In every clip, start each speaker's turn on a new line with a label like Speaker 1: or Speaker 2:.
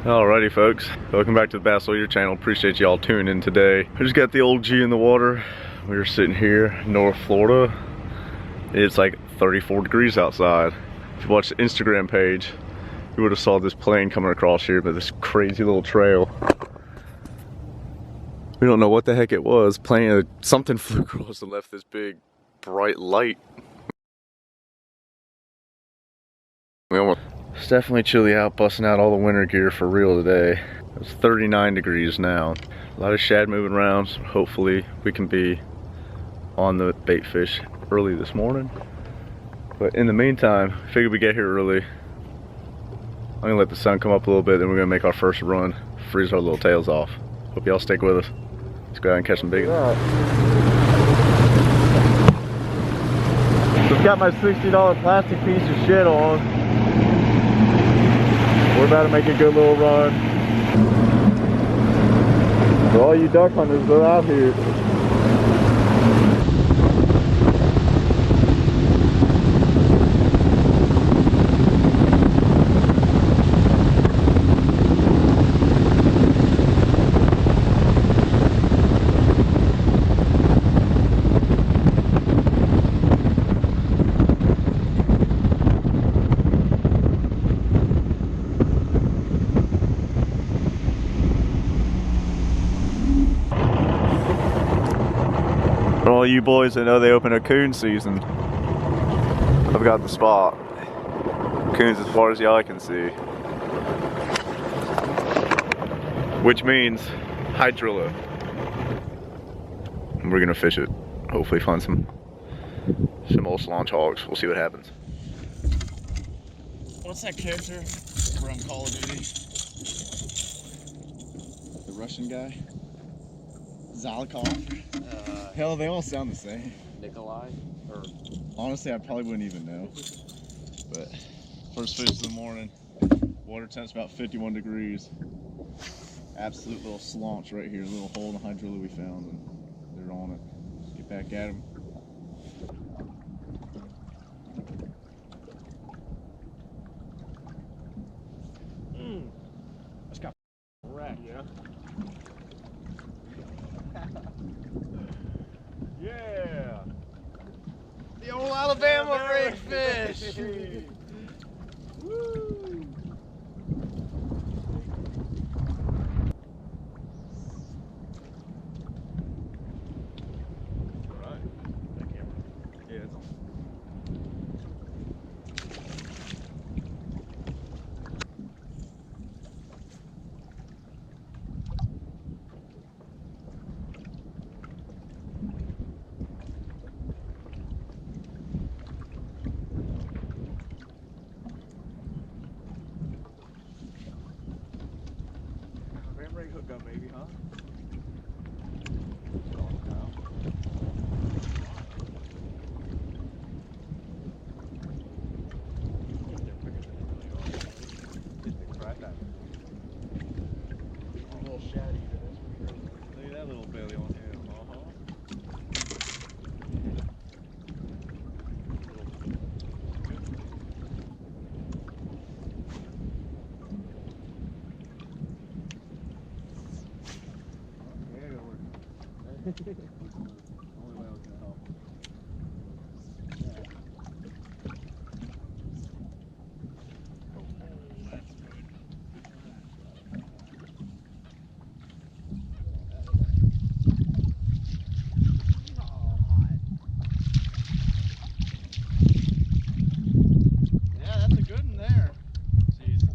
Speaker 1: Alrighty folks, welcome back to the Bass Leader channel. Appreciate y'all tuning in today. I just got the old G in the water. We're sitting here in North Florida. It's like 34 degrees outside. If you watch the Instagram page, you would have saw this plane coming across here, but this crazy little trail. We don't know what the heck it was. Something flew across and left this big bright light. It's definitely chilly out, busting out all the winter gear for real today. It's 39 degrees now. A lot of shad moving around, so hopefully we can be on the bait fish early this morning. But in the meantime, figured we get here early. I'm gonna let the sun come up a little bit, then we're gonna make our first run, freeze our little tails off. Hope y'all stick with us. Let's go out and catch some big ones. Just got my $60 plastic piece of shit on. We're about to make a good little run. For all you duck hunters, they're out here. For all you boys that know they open a coon season, I've got the spot. Coons as far as the eye can see. Which means Hydrilla. And we're gonna fish it. Hopefully find some old launch hogs. We'll see what happens.
Speaker 2: What's that character from Call of Duty? The Russian guy? Zalikov? Hell, they all sound the same.
Speaker 3: Nikolai? Or
Speaker 2: honestly, I probably wouldn't even know. But first fish of the morning. Water temp's about 51 degrees. Absolute little slaunch right here. A little hole in the hydrilla we found, and they're on it. Let's get back at them.
Speaker 3: That's got wrecked.
Speaker 2: Yeah.
Speaker 3: Yeah.
Speaker 2: The old Alabama rig fish.
Speaker 3: Woo.
Speaker 2: Alright. That camera. Yeah, it's on. Hookup maybe, huh?
Speaker 3: A little shady.
Speaker 2: Look at that little belly on him. Only way I was gonna help. Yeah, that's a good one there. Jesus.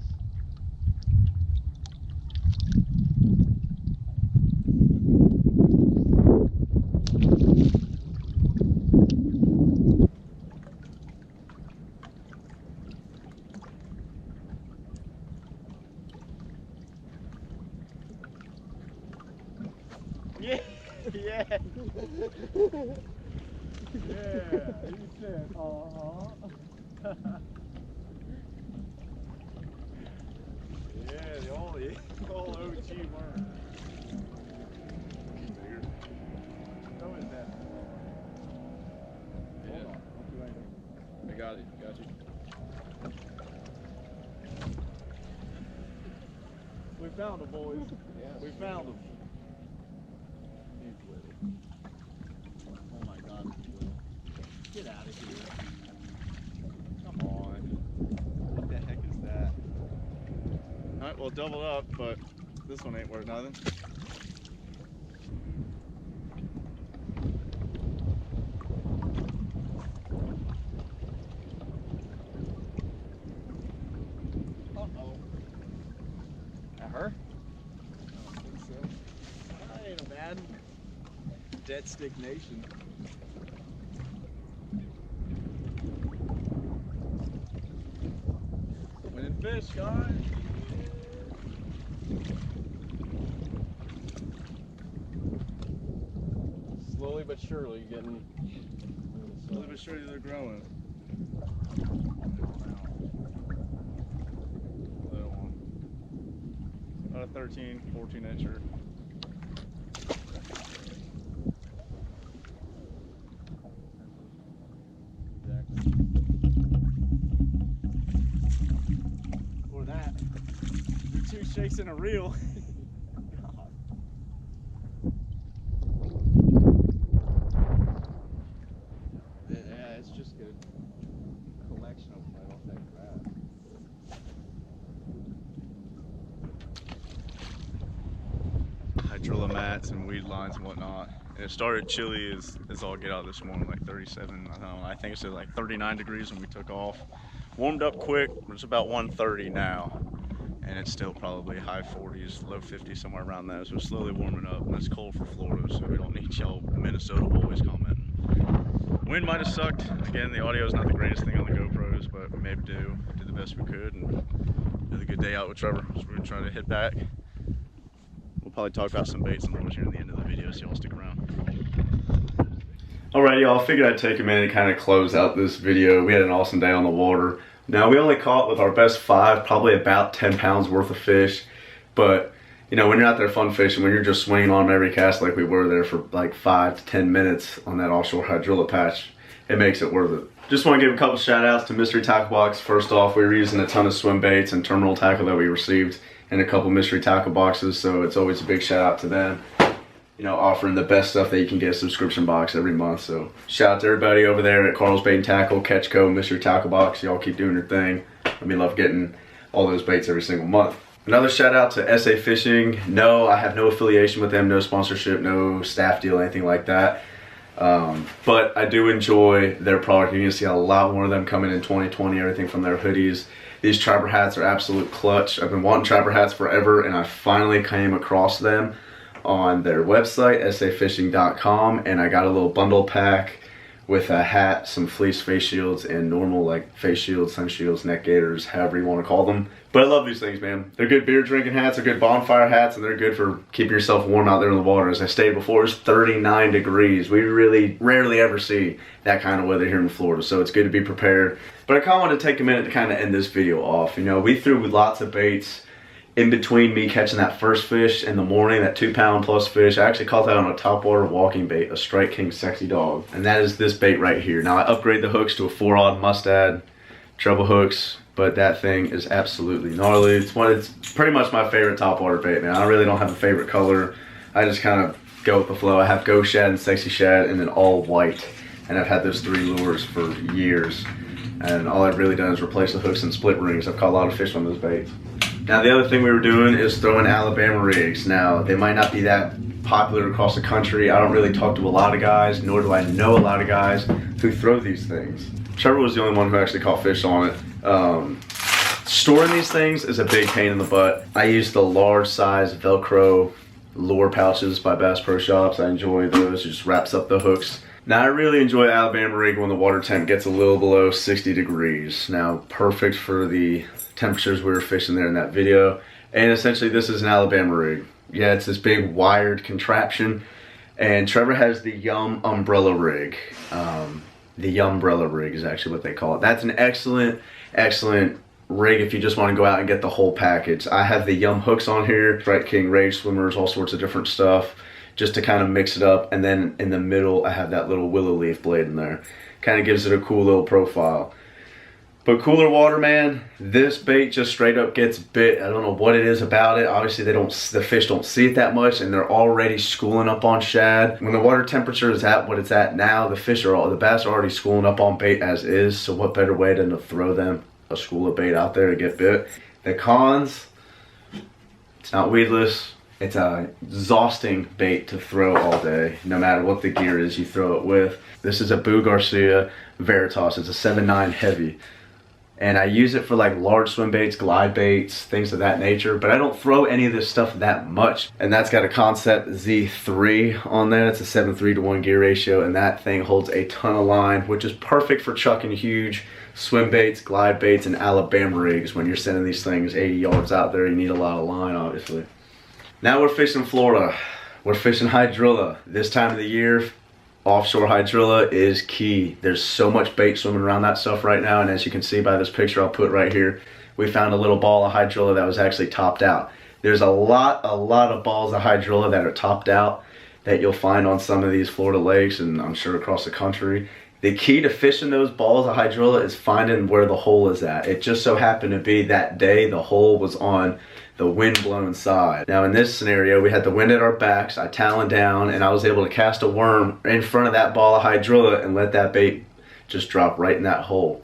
Speaker 2: Yeah, yeah. Yeah, he said, yeah, the old OG worm. Bigger. So is that.
Speaker 3: Yeah.
Speaker 2: Hold on, don't do anything.
Speaker 3: I got it. Got you.
Speaker 2: found them, boys.
Speaker 3: Yeah.
Speaker 2: We found them. Oh my God. Get out of here. Come on. What the heck is that? Alright, well, double up, but this one ain't worth nothing. Uh-oh.
Speaker 3: That her?
Speaker 2: I don't think so. That ain't a bad dead stick nation. Winning fish, guys.
Speaker 3: Slowly but surely getting.
Speaker 2: Slowly but surely they're growing. Little one. About a 13, 14 incher. Or that. Two shakes in a reel. God. Yeah, it's just a collection of right off that crab. Hydrilla mats and weed lines and whatnot. And it started chilly as all get out this morning, like 37, I don't know, I think it said like 39 degrees when we took off. Warmed up quick, it's about 1:30 now. And it's still probably high 40s, low 50s, somewhere around that. So it's slowly warming up, and it's cold for Florida, so we don't need y'all Minnesota boys commenting. Wind might have sucked. Again, the audio is not the greatest thing on the GoPros, but we made do. Did the best we could, and had a good day out with Trevor. So we're gonna try to head back. We'll probably talk about some baits and lures here in the end of the video, so y'all stick around.
Speaker 1: Alright y'all, I figured I'd take a minute to kind of close out this video. We had an awesome day on the water. Now we only caught with our best 5, probably about 10 pounds worth of fish. But, you know, when you're out there fun fishing, when you're just swinging on every cast like we were there for like 5 to 10 minutes on that offshore Hydrilla patch, it makes it worth it. Just want to give a couple shout outs to Mystery Tackle Box. First off, we were using a ton of swim baits and terminal tackle that we received in a couple Mystery Tackle Boxes, so it's always a big shout out to them. You know, offering the best stuff that you can get, a subscription box every month. So shout out to everybody over there at Carl's Bait and Tackle, Catchco, Mystery Tackle Box. Y'all keep doing your thing. We love getting all those baits every single month. Another shout out to SA Fishing. No, I have no affiliation with them, no sponsorship, no staff deal, anything like that. But I do enjoy their product. You're gonna see a lot more of them coming in 2020, everything from their hoodies. These trapper hats are absolute clutch. I've been wanting trapper hats forever, and I finally came across them on their website, safishing.com, and I got a little bundle pack with a hat, some fleece face shields, and normal like face shields, sun shields, neck gaiters, however you want to call them. But I love these things, man. They're good beer drinking hats, they're good bonfire hats, and they're good for keeping yourself warm out there in the water. As I stated before, it's 39 degrees. We really rarely ever see that kind of weather here in Florida, so it's good to be prepared. But I kind of wanted to take a minute to kind of end this video off. You know, we threw lots of baits in between me catching that first fish in the morning, that 2 pound plus fish. I actually caught that on a topwater walking bait, a Strike King Sexy Dog. And that is this bait right here. Now I upgrade the hooks to a 4-aught Mustad treble hooks, but that thing is absolutely gnarly. It's pretty much my favorite topwater bait, man. I really don't have a favorite color. I just kind of go with the flow. I have Ghost Shad and Sexy Shad and then all white. And I've had those 3 lures for years. And all I've really done is replace the hooks and split rings. I've caught a lot of fish on those baits. Now the other thing we were doing is throwing Alabama rigs. Now they might not be that popular across the country. I don't really talk to a lot of guys, nor do I know a lot of guys who throw these things. Trevor was the only one who actually caught fish on it. Storing these things is a big pain in the butt. I use the large size Velcro lure pouches by Bass Pro Shops. I enjoy those. It just wraps up the hooks. Now I really enjoy Alabama rig when the water temp gets a little below 60 degrees. Now perfect for the temperatures we were fishing there in that video. And essentially this is an Alabama rig. Yeah, it's this big wired contraption. And Trevor has the Yum umbrella rig. The Yum umbrella rig is actually what they call it. That's an excellent, excellent rig if you just want to go out and get the whole package. I have the Yum hooks on here, Strike King Rage Swimmers, all sorts of different stuff, just to kind of mix it up. And then in the middle, I have that little willow leaf blade in there. Kind of gives it a cool little profile. But cooler water, man, this bait just straight up gets bit. I don't know what it is about it. Obviously the fish don't see it that much, and they're already schooling up on shad. When the water temperature is at what it's at now, the bass are already schooling up on bait as is. So what better way than to throw them a school of bait out there to get bit? The cons, it's not weedless. It's a exhausting bait to throw all day, no matter what the gear is you throw it with. This is a Boo Garcia Veritas. It's a 7.9 heavy. And I use it for like large swim baits, glide baits, things of that nature, but I don't throw any of this stuff that much. And that's got a Concept Z3 on there. It's a 7:3 gear ratio, and that thing holds a ton of line, which is perfect for chucking huge swim baits, glide baits, and Alabama rigs. When you're sending these things 80 yards out there, you need a lot of line, obviously. Now we're fishing Florida. We're fishing Hydrilla. This time of the year, offshore Hydrilla is key. There's so much bait swimming around that stuff right now, and as you can see by this picture I'll put right here, we found a little ball of Hydrilla that was actually topped out. There's a lot of balls of Hydrilla that are topped out that you'll find on some of these Florida lakes, and I'm sure across the country. The key to fishing those balls of Hydrilla is finding where the hole is at. It just so happened to be that day the hole was on the wind-blown side. Now in this scenario, we had the wind at our backs, I taloned down, and I was able to cast a worm in front of that ball of Hydrilla and let that bait just drop right in that hole.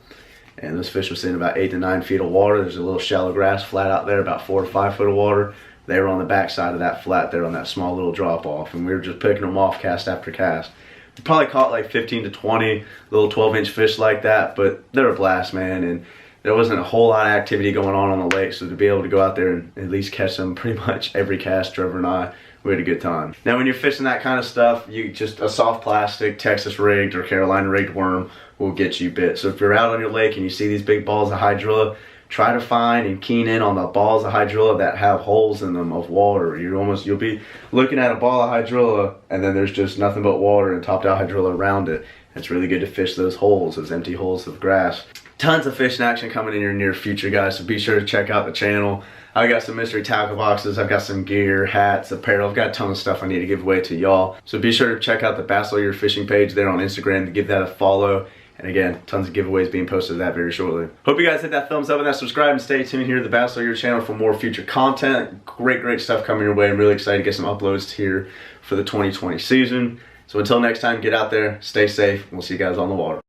Speaker 1: And this fish was in about 8 to 9 feet of water. There's a little shallow grass flat out there, about 4 to 5 foot of water. They were on the back side of that flat there on that small little drop off, and we were just picking them off cast after cast. We probably caught like 15 to 20 little 12-inch fish like that, but they're a blast, man. And there wasn't a whole lot of activity going on the lake, so to be able to go out there and at least catch them pretty much every cast, Trevor and I, we had a good time. Now when you're fishing that kind of stuff, you just a soft plastic, Texas rigged or Carolina rigged worm will get you bit. So if you're out on your lake and you see these big balls of Hydrilla, try to find and keen in on the balls of Hydrilla that have holes in them of water. You'll be looking at a ball of Hydrilla and then there's just nothing but water and topped out Hydrilla around it. It's really good to fish those holes, those empty holes of grass. Tons of fishing action coming in your near future, guys, so be sure to check out the channel. I've got some mystery tackle boxes, I've got some gear, hats, apparel, I've got a ton of stuff I need to give away to y'all. So be sure to check out the Bass Lawyer Fishing page there on Instagram to give that a follow. And again, tons of giveaways being posted to that very shortly. Hope you guys hit that thumbs up and that subscribe, and stay tuned here to the Bass Lawyer channel for more future content. Great stuff coming your way. I'm really excited to get some uploads here for the 2020 season. So until next time, get out there, stay safe, and we'll see you guys on the water.